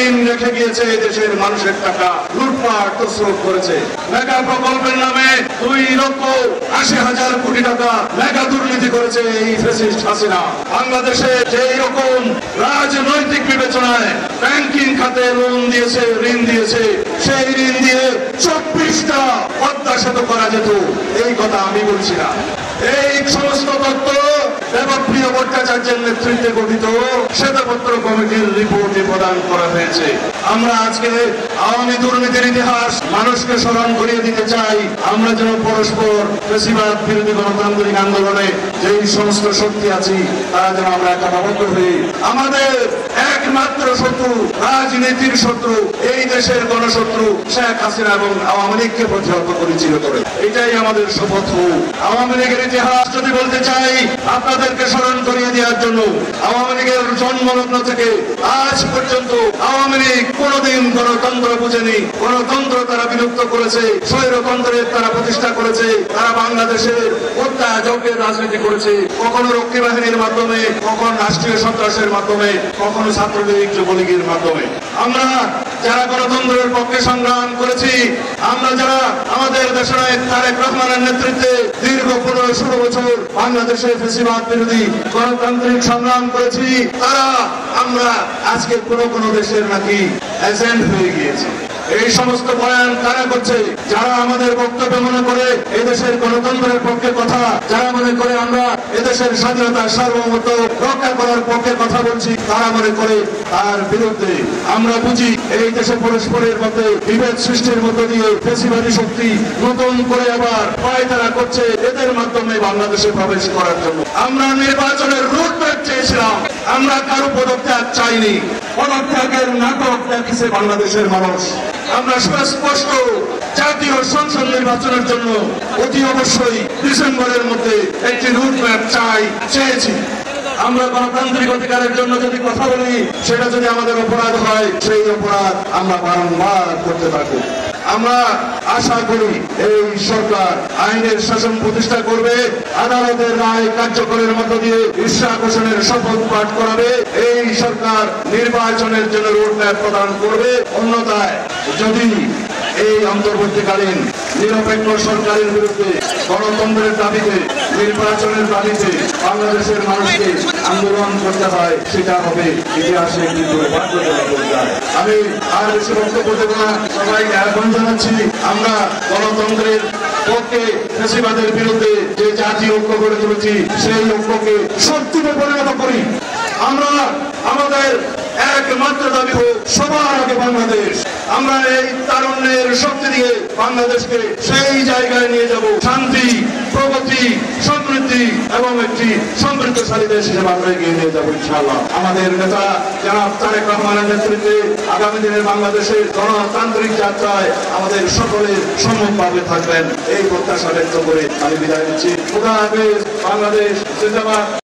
ঋণ রেখে গিয়েছে দেশের মানুষের টাকা লুটপাট তছরূপ করেছে। মেগা প্রকল্পের নামে 2,80,000 কোটি টাকা মেগা দুর্নীতি করেছে এই ফ্যাসিস্ট হাসিনা। বাংলাদেশে যে রকম রাজনৈতিক বিবেচনায় ব্যাংকিং খাতে লোন দিয়েছে, ঋণ দিয়েছে, সেই ঋণ দিয়ে 24টা পদ্মা সেতু করা যেত, এই কথা আমি বলছি না। এই সমস্ত তথ্য দেবপ্রিয় ভট্টাচার্যের নেতৃত্বে গঠিত শ্বেতপত্র কমিটির রিপোর্টে প্রদান করা হয়েছে। আমরা আজকে আওয়ামী দুর্নীতির ইতিহাস মানুষকে স্মরণ করিয়ে দিতে চাই। আমরা যেন পরস্পর ফ্যাসিবাদ বিরোধী গণতান্ত্রিক আন্দোলনে যেই সমস্ত শক্তি আছি তারা যেন আমরা একাবদ্ধ হই। আমাদের একমাত্র শত্রু, রাজনীতির শত্রু, এই দেশের গণশত্রু শেখ হাসিনা এবং আওয়ামী লীগকে প্রতিহত করেছিল করে, এটাই আমাদের শপথ হোক। আওয়ামী লীগের ইতিহাস যদি বলতে চাই আপনাদেরকে স্মরণ করিয়ে দেওয়ার জন্য, আওয়ামী লীগের জন্মলগ্ন থেকে আজ পর্যন্ত আওয়ামী লীগ কোনদিন গণতন্ত্র বুঝেনি। গণতন্ত্র তারা বিলুপ্ত করেছে, স্বৈরতন্ত্রের তারা প্রতিষ্ঠা করেছে, তারা বাংলাদেশের অত্যাচারের রাজনীতি করেছে, কখনো রক্ষী বাহিনীর মাধ্যমে, কখনো রাষ্ট্রীয় সন্ত্রাসের মাধ্যমে, কখনো ছাত্রলীগ যুবলীগের মাধ্যমে। আমরা যারা গণতন্ত্রের পক্ষে সংগ্রাম করেছি, আমরা যারা আমাদের দেশনায়ক তারেক রহমানের নেতৃত্বে দীর্ঘ 15-16 বছর বাংলাদেশে ফ্যাসিবাদ বিরোধী গণতান্ত্রিক সংগ্রাম করেছি, তারা আমরা আজকে কোনো দেশের নাকি এজেন্ট হয়ে গিয়েছি। এই সমস্ত বয়ান কারা করছে? যারা আমাদের বক্তব্য মনে করে এদেশের গণতন্ত্রের পক্ষে কথা, যারা মনে করে আমরা এদেশের স্বাধীনতা সার্বভৌমত্ব রক্ষা করার পক্ষে কথা বলছি, তারা মনে করে তার বিরুদ্ধে। আমরা বুঝি এই দেশে পরস্পরের মধ্যে বিভেদ সৃষ্টির মধ্য দিয়ে ফ্যাসিবাদী শক্তি নতুন করে আবার পায়তারা করছে এদের মাধ্যমে বাংলাদেশে প্রবেশ করার জন্য। আমরা নির্বাচনের রুটম্যাপ চেয়েছিলাম, আমরা কারো পদত্যাগ চাইনি। পদত্যাগের নাটক দেখেছে বাংলাদেশের মানুষ। আমরা সুস্পষ্ট জাতীয় সংসদ নির্বাচনের জন্য অতি অবশ্যই ডিসেম্বরের মধ্যে একটি রুটম্যাপ চেয়েছি। আমরা গণতান্ত্রিক অধিকারের জন্য যদি কথা বলি, সেটা যদি আমাদের অপরাধ হয়, সেই অপরাধ আমরা বারংবার করতে থাকবো। আমরা আশা করি এই সরকার আইনের শাসন প্রতিষ্ঠা করবে, আদালতের রায় কার্যকরের মধ্য দিয়ে ইশরাক হোসেনের শপথ পাঠ করাবে, এই সরকার নির্বাচনের জন্য রোডম্যাপ প্রদান করবে। অন্যথায় যদি এই অন্তর্বর্তীকালীন নিরপেক্ষ সরকারের বিরুদ্ধে গণতন্ত্রের দাবিতে, নির্বাচনের দাবিতে বাংলাদেশের মানুষকে আন্দোলন করতে হয়, সেটা হবে ইতিহাসে কিন্তু আমি আর বেশি বক্তব্য দেব না। সবাইকে আহ্বান জানাচ্ছি, আমরা গণতন্ত্রের পক্ষে ফ্যাসিবাদের বিরুদ্ধে যে জাতীয় ঐক্য গড়ে তুলেছি, সেই ঐক্যকে শক্তিতে পরিণত করি। আমরা আমাদের একমাত্র দাবি হোক সবার আগে বাংলাদেশ। আমরা এই তারুণ্যের শক্তি দিয়ে বাংলাদেশকে সেই জায়গায় নিয়ে যাব, শান্তি, প্রগতি, সমৃদ্ধি এবং একটি সমৃদ্ধশালী দেশ হিসেবে আমরা এগিয়ে নিয়ে যাবো ইনশাআল্লাহ। আমাদের নেতা জনাব তারেক রহমানের নেতৃত্বে আগামী দিনের বাংলাদেশের গণতান্ত্রিক যাত্রায় আমাদের সকলের সম্মুখভাবে থাকবেন, এই প্রত্যাশা ব্যক্ত করে আমি বিদায় নিচ্ছি। খোদা হাফেজ। বাংলাদেশ জিন্দাবাদ।